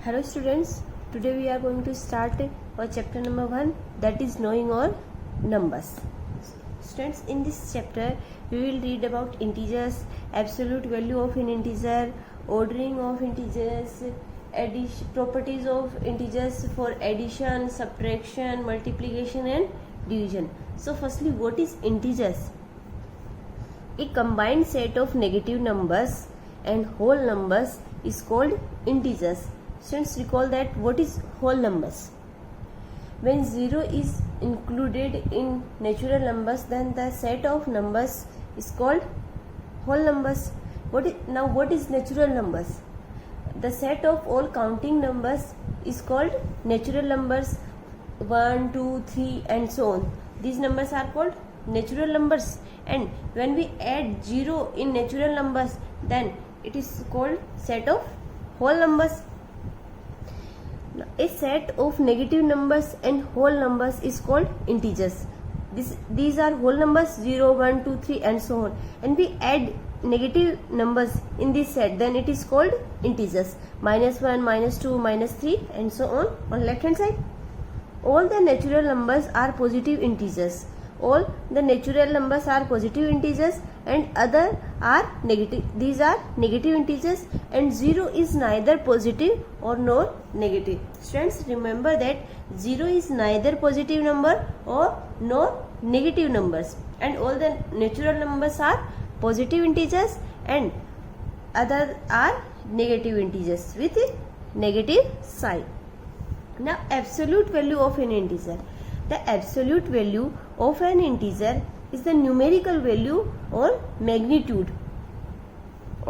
Hello students, today we are going to start our chapter number 1, that is knowing all numbers. Students, in this chapter we will read about integers, absolute value of an integer, ordering of integers, properties of integers for addition, subtraction, multiplication and division. So firstly, what is integers? A combined set of negative numbers and whole numbers is called integers. Students, recall that what is whole numbers. When 0 is included in natural numbers, then the set of numbers is called whole numbers. What is natural numbers? The set of all counting numbers is called natural numbers. 1, 2, 3 and so on. These numbers are called natural numbers, and when we add 0 in natural numbers, then it is called set of whole numbers. A set of negative numbers and whole numbers is called integers. These are whole numbers 0, 1, 2, 3 and so on, and we add negative numbers in this set, then it is called integers. -1, -2, -3 and so on left hand side. All the natural numbers are positive integers. All the natural numbers are positive integers and other are negative. These are negative integers, and 0 is neither positive or nor negative. Students, remember that 0 is neither positive number or nor negative numbers, and all the natural numbers are positive integers and other are negative integers with a negative sign. Now, absolute value of an integer. The absolute value of an integer is the numerical value or magnitude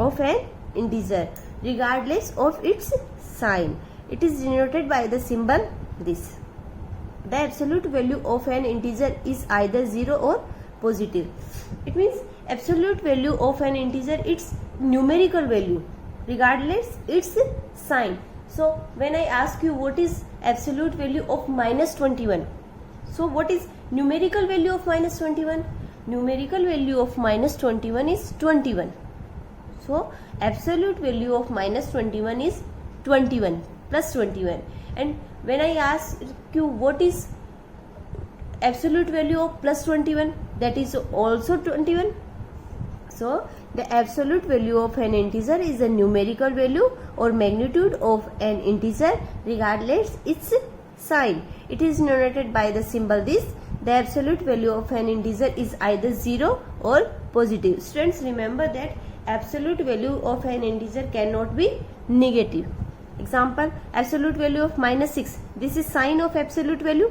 of an integer regardless of its sign. It is denoted by the symbol this. The absolute value of an integer is either 0 or positive. It means absolute value of an integer, its numerical value regardless its sign. So when I ask you what is absolute value of -21, so what is numerical value of -21? Numerical value of -21 is 21. So absolute value of -21 is 21 plus 21. And when I ask you what is absolute value of +21, that is also 21. So the absolute value of an integer is the numerical value or magnitude of an integer regardless its sign. It is denoted by the symbol this. The absolute value of an integer is either 0 or positive. Students, remember that absolute value of an integer cannot be negative. Example, absolute value of -6. This is sign of absolute value.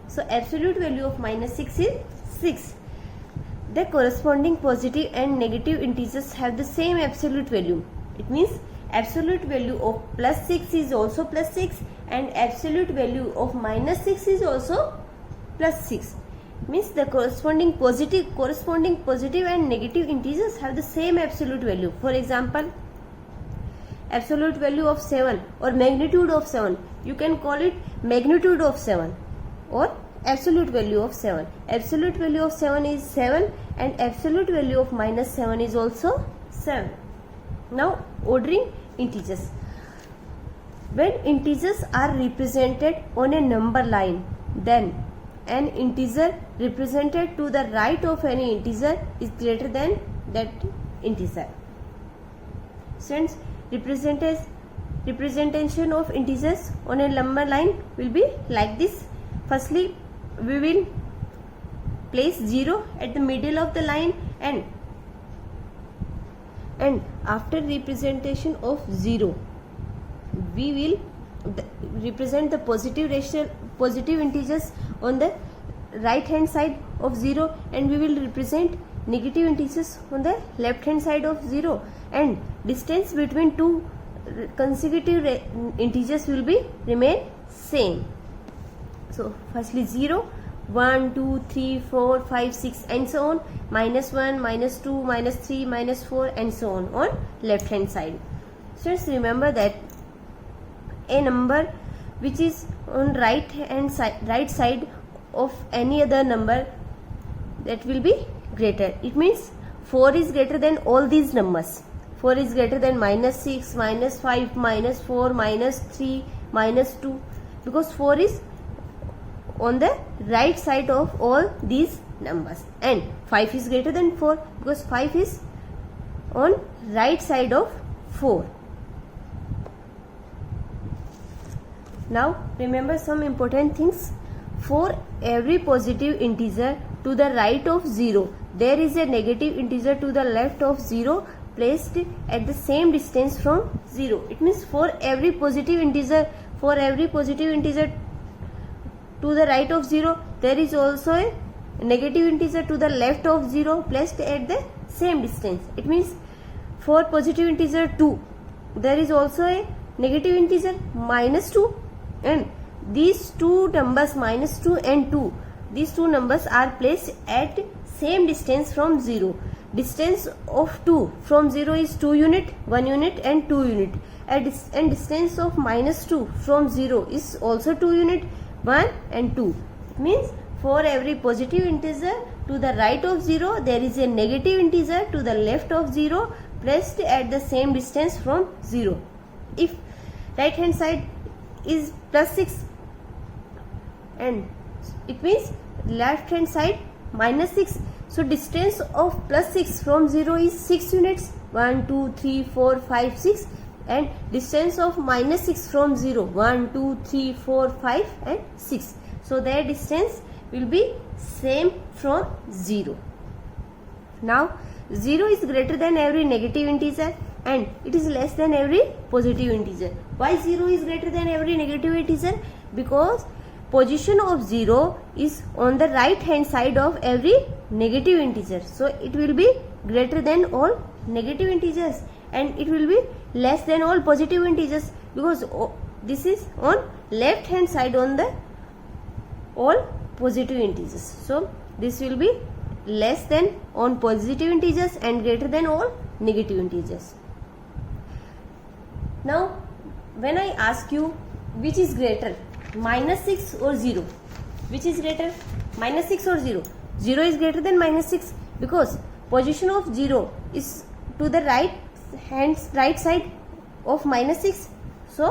So absolute value of -6 is 6. The corresponding positive and negative integers have the same absolute value. It means absolute value of +6 is also +6 and absolute value of -6 is also +6. Means the corresponding positive and negative integers have the same absolute value. For example, absolute value of 7 or magnitude of 7, you can call it magnitude of 7 or absolute value of 7. Absolute value of 7 is 7 and absolute value of -7 is also 7. Now, ordering integers. When integers are represented on a number line, then an integer represented to the right of any integer is greater than that integer. Since representation of integers on a number line will be like this. Firstly, we will place 0 at the middle of the line, and after representation of 0 we will represent the positive integers on the right hand side of 0, and we will represent negative integers on the left hand side of 0, and distance between two consecutive integers will be remain same. So firstly 0, 1, 2, 3, 4, 5, 6 and so on, -1, -2, -3, -4 and so on left hand side. So just remember that a number which is on right side of any other number, that will be greater. It means 4 is greater than all these numbers. 4 is greater than -6, -5, -4, -3, -2, because 4 is on the right side of all these numbers, and 5 is greater than 4 because 5 is on right side of 4. Now remember some important things. For every positive integer to the right of 0, there is a negative integer to the left of 0 placed at the same distance from 0. It means for every positive integer to the right of 0, there is also a negative integer to the left of 0 placed at the same distance. It means for positive integer 2, there is also a negative integer -2, and these two numbers -2 and 2, these two numbers are placed at same distance from 0. Distance of 2 from 0 is 2 unit, 1 unit and 2 unit, and distance of -2 from 0 is also 2 unit, 1 and 2. It means for every positive integer to the right of 0, there is a negative integer to the left of 0 placed at the same distance from 0. If right hand side is +6, and it means left hand side -6, so distance of +6 from 0 is 6 units, 1 2 3 4 5 6, and distance of -6 from 0, 1 2 3 4 5 and 6, so their distance will be same from 0. Now 0 is greater than every negative integer and it is less than every positive integer. Why 0 is greater than every negative integer? Because position of 0 is on the right hand side of every negative integer, so it will be greater than all negative integers, and it will be less than all positive integers because this is on left hand side on the all positive integers. So this will be less than on positive integers and greater than all negative integers. Now when I ask you which is greater, -6 or 0, which is greater, -6 or 0? 0 is greater than -6 because position of 0 is to the right side of -6, so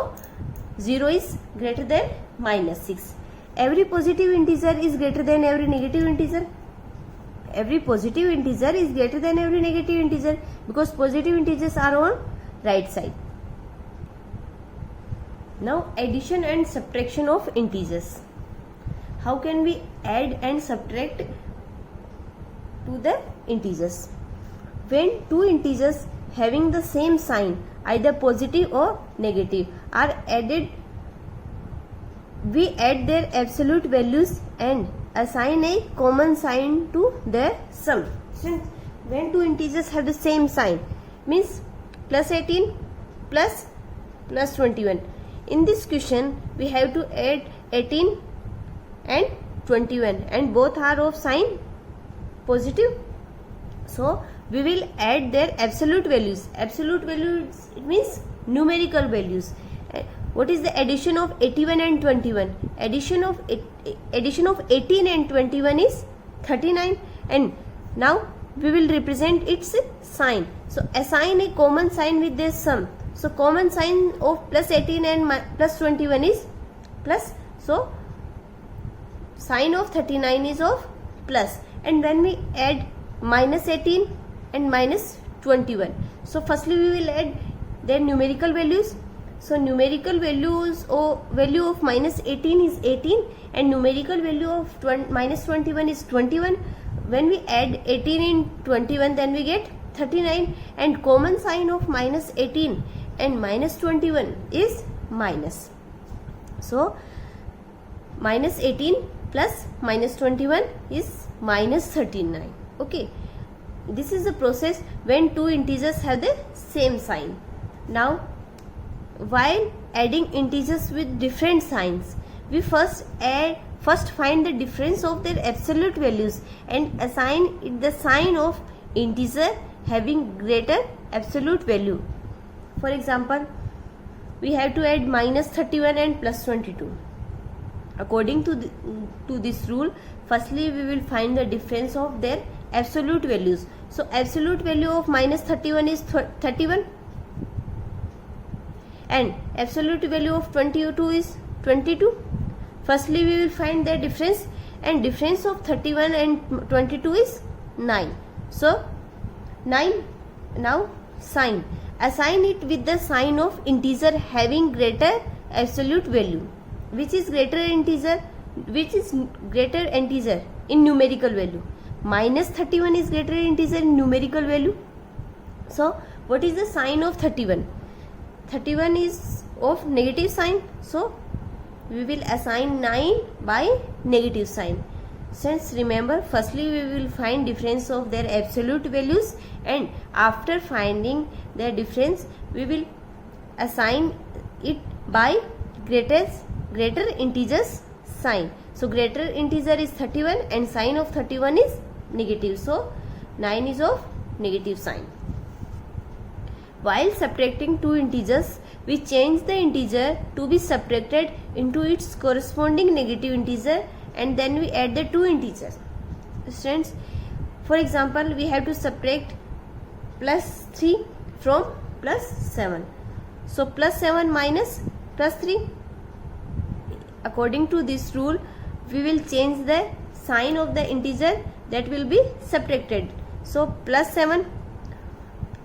0 is greater than -6. Every positive integer is greater than every negative integer. Every positive integer is greater than every negative integer because positive integers are on right side. Now addition and subtraction of integers. How can we add and subtract to the integers? When two integers having the same sign, either positive or negative, are added, we add their absolute values and assign a common sign to their sum. Since when two integers have the same sign, means +18 plus +21. In this question we have to add 18 and 21 and both are of sign positive, so we will add their absolute values. Absolute values, it means numerical values. What is the addition of 81 and 21? Addition of 18 and 21 is 39, and now we will represent its sign. So assign a common sign with their sum. So common sign of +18 and +21 is plus, so sign of 39 is of plus, and when we add -18 and -21, so firstly we will add their numerical values. So numerical values or value of -18 is 18 and numerical value of -21 is 21. When we add 18 and 21, then we get 39, and common sign of -18 and -21 is minus. So -18 plus -21 is -39. Okay, this is the process when two integers have the same sign. Now while adding integers with different signs, we first find the difference of their absolute values and assign it the sign of integer having greater absolute value. For example, we have to add -31 and +22. According to this rule, firstly we will find the difference of their absolute values. So absolute value of minus 31 is 31 and absolute value of 22 is 22. Firstly we will find their difference, and difference of 31 and 22 is 9. So 9. Now sign. Assign it with the sign of integer having greater absolute value. Which is greater integer? Which is greater integer in numerical value? Minus 31 is greater integer in numerical value. So what is the sign of 31? 31 is of negative sign. So we will assign 9 by negative sign. Since remember, firstly we will find difference of their absolute values, and after finding their difference we will assign it by greater integers sign. So greater integer is 31 and sign of 31 is negative. So 9 is of negative sign. While subtracting two integers, we change the integer to be subtracted into its corresponding negative integer, and then we add the two integers. Students, for example, we have to subtract plus 3 from plus 7. So plus 7 minus plus 3. According to this rule, we will change the sign of the integer that will be subtracted. So plus 7,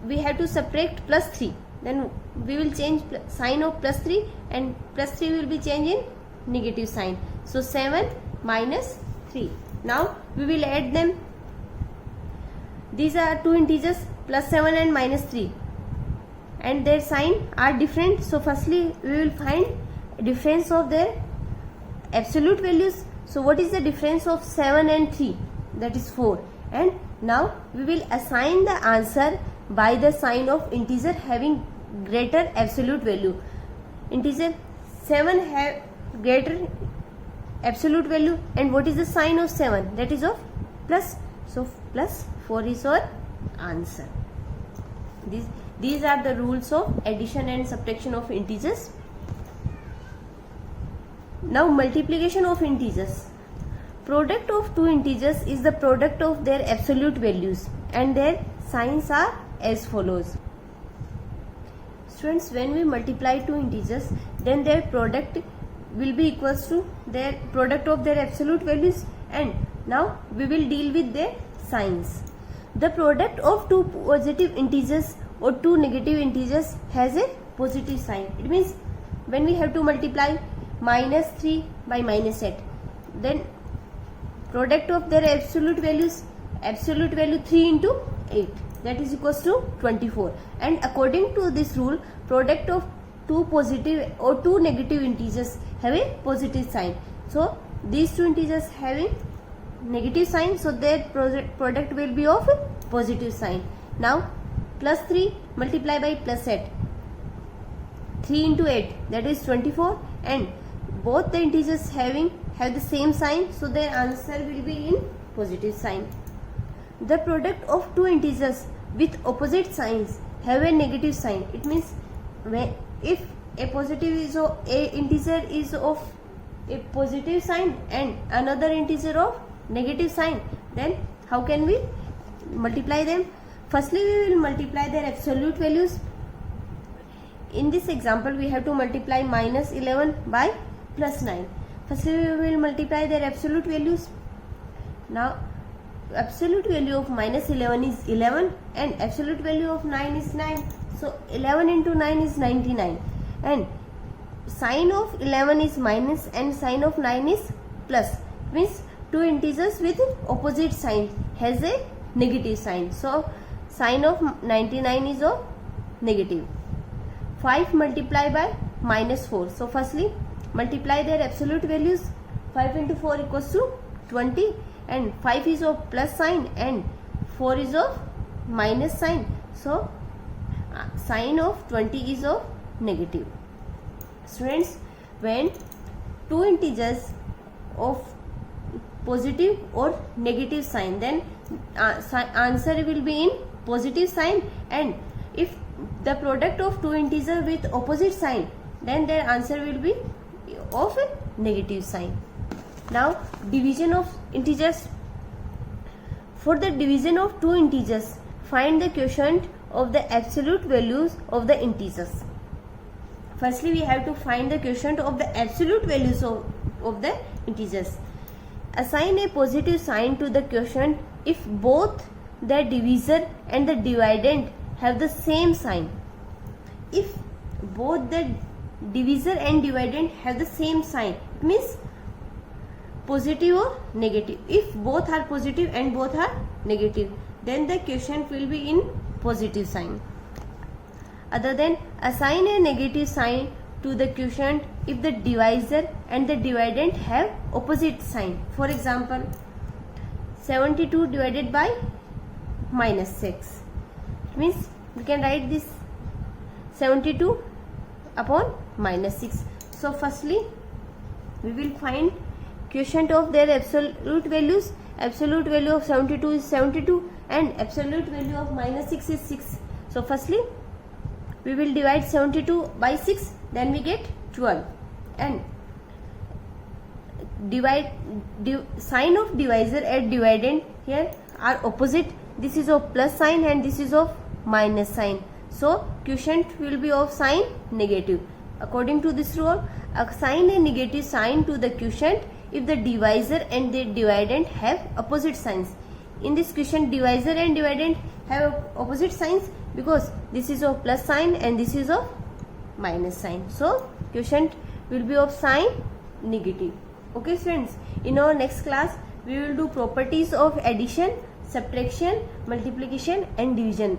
we have to subtract plus 3. Then we will change sign of plus 3, and plus 3 will be changed in negative sign. So 7 minus 3. Now we will add them. These are two integers, plus 7 and minus 3, and their sign are different. So firstly we will find difference of their absolute values. So what is the difference of 7 and 3? That is 4. And now we will assign the answer by the sign of integer having greater absolute value. Integer 7 have greater absolute value, and what is the sign of 7? That is of plus. So plus 4 is our answer. These are the rules of addition and subtraction of integers. Now multiplication of integers. Product of two integers is the product of their absolute values, and their signs are as follows. Students, when we multiply two integers, then their product will be equals to their product of their absolute values, and now we will deal with their signs. The product of two positive integers or two negative integers has a positive sign. It means when we have to multiply minus 3 by minus 8, then product of their absolute values, absolute value 3 into 8, that is equals to 24. And according to this rule, product of two positive or two negative integers have a positive sign. So these two integers having negative sign, so their product will be of positive sign. Now plus 3 multiply by plus 8, 3 into 8, that is 24, and both the integers have the same sign, so their answer will be in positive sign. The product of two integers with opposite signs have a negative sign. It means if a positive is of a integer is of a positive sign and another integer of negative sign, then how can we multiply them? Firstly we will multiply their absolute values. In this example we have to multiply minus 11 by plus 9. Firstly we will multiply their absolute values. Now absolute value of minus 11 is 11 and absolute value of 9 is 9. So 11 into 9 is 99, and sign of 11 is minus and sign of 9 is plus. Means two integers with opposite sign has a negative sign. So sign of 99 is of negative. 5 multiplied by minus 4. So firstly multiply their absolute values. 5 into 4 equals to 20, and 5 is of plus sign and 4 is of minus sign. So sign of 20 is of negative. Students, when two integers of positive or negative sign, then answer will be in positive sign, and if the product of two integers with opposite sign, then their answer will be of a negative sign. Now division of integers. For the division of two integers, find the quotient of the absolute values of the integers. Firstly, we have to find the quotient of the absolute values of the integers. Assign a positive sign to the quotient if both the divisor and the dividend have the same sign. If both the divisor and dividend have the same sign, it means positive or negative. If both are positive and both are negative, then the quotient will be in positive sign. Other than, assign a negative sign to the quotient if the divisor and the dividend have opposite sign. For example, 72 divided by minus 6. It means we can write this 72 upon minus 6. So firstly, we will find quotient of their absolute values. Absolute value of 72 is 72 and absolute value of minus 6 is 6. So firstly, we will divide 72 by 6, then we get 12, and sign of divisor and dividend here are opposite. This is of plus sign and this is of minus sign. So quotient will be of sign negative. According to this rule, assign a negative sign to the quotient if the divisor and the dividend have opposite signs. In this quotient, divisor and dividend have opposite signs because this is of plus sign and this is of minus sign. So quotient will be of sign negative. Okay friends, in our next class we will do properties of addition, subtraction, multiplication and division.